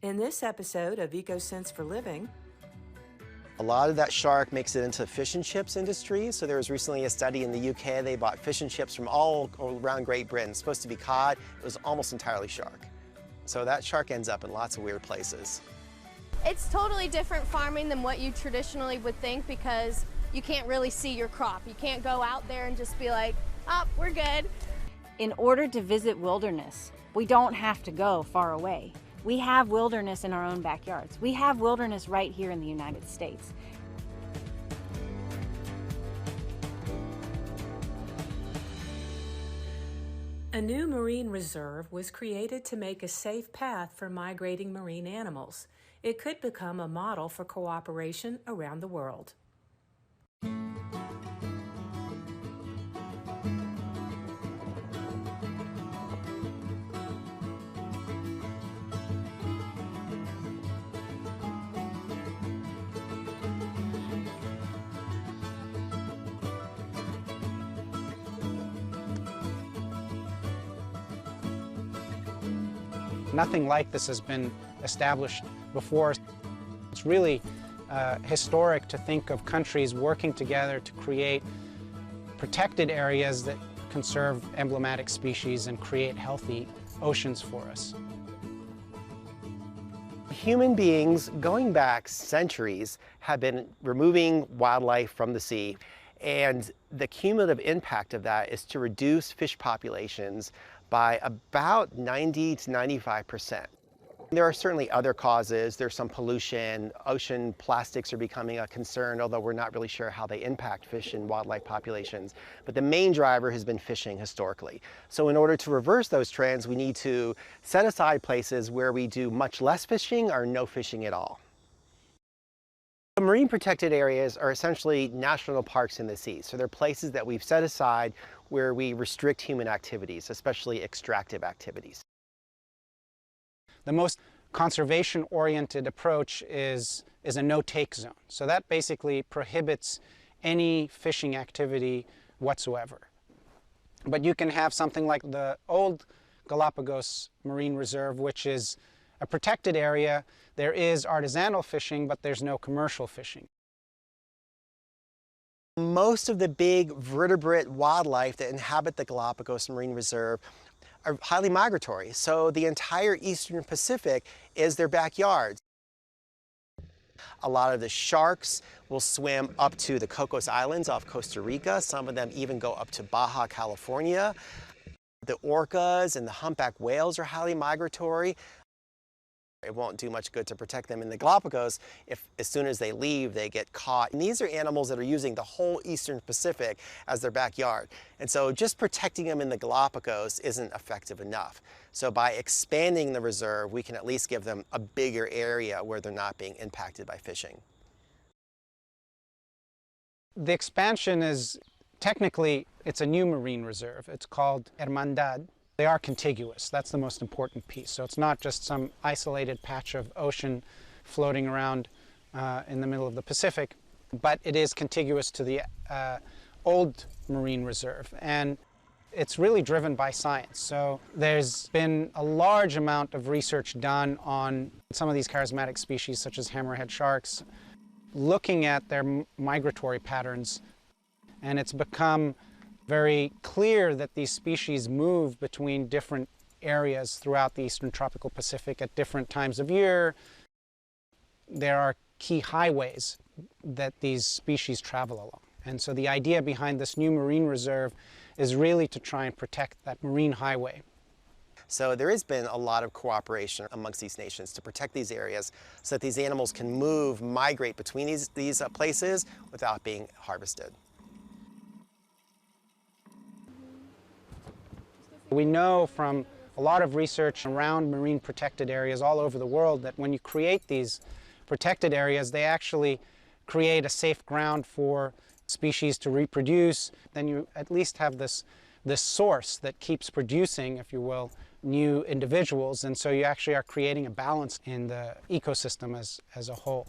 In this episode of EcoSense for Living, a lot of that shark makes it into the fish and chips industry. So there was recently a study in the UK. They bought fish and chips from all around Great Britain. It's supposed to be cod. It was almost entirely shark. So that shark ends up in lots of weird places. It's totally different farming than what you traditionally would think because you can't really see your crop. You can't go out there and just be like, oh, we're good. In order to visit wilderness, we don't have to go far away. We have wilderness in our own backyards. We have wilderness right here in the United States. a new marine reserve was created to make a safe path for migrating marine animals. It could become a model for cooperation around the world. Nothing like this has been established before. It's really historic to think of countries working together to create protected areas that conserve emblematic species and create healthy oceans for us. Human beings, going back centuries, have been removing wildlife from the sea, and the cumulative impact of that is to reduce fish populations by about 90 to 95%. There are certainly other causes. There's some pollution. Ocean plastics are becoming a concern, although we're not really sure how they impact fish and wildlife populations. But the main driver has been fishing historically. So in order to reverse those trends, we need to set aside places where we do much less fishing or no fishing at all. Marine protected areas are essentially national parks in the sea. So they're places that we've set aside where we restrict human activities, especially extractive activities. The most conservation-oriented approach is a no-take zone. So that basically prohibits any fishing activity whatsoever. But you can have something like the old Galapagos Marine Reserve, which is a protected area. There is artisanal fishing, but there's no commercial fishing. Most of the big vertebrate wildlife that inhabit the Galapagos Marine Reserve are highly migratory. So the entire Eastern Pacific is their backyard. A lot of the sharks will swim up to the Cocos Islands off Costa Rica. Some of them even go up to Baja California. The orcas and the humpback whales are highly migratory. It won't do much good to protect them in the Galapagos if as soon as they leave they get caught. And these are animals that are using the whole Eastern Pacific as their backyard. And so just protecting them in the Galapagos isn't effective enough. So by expanding the reserve, we can at least give them a bigger area where they're not being impacted by fishing. The expansion is technically, it's a new marine reserve. It's called Hermandad. They are contiguous. That's the most important piece. So it's not just some isolated patch of ocean floating around in the middle of the Pacific, but it is contiguous to the old marine reserve. And it's really driven by science. So there's been a large amount of research done on some of these charismatic species, such as hammerhead sharks, looking at their migratory patterns. And it's become very clear that these species move between different areas throughout the Eastern Tropical Pacific at different times of year. There are key highways that these species travel along. And so the idea behind this new marine reserve is really to try and protect that marine highway. So there has been a lot of cooperation amongst these nations to protect these areas so that these animals can move, migrate between these places without being harvested. We know from a lot of research around marine protected areas all over the world that when you create these protected areas, they actually create a safe ground for species to reproduce. Then you at least have this source that keeps producing, if you will, new individuals. And so you actually are creating a balance in the ecosystem as a whole.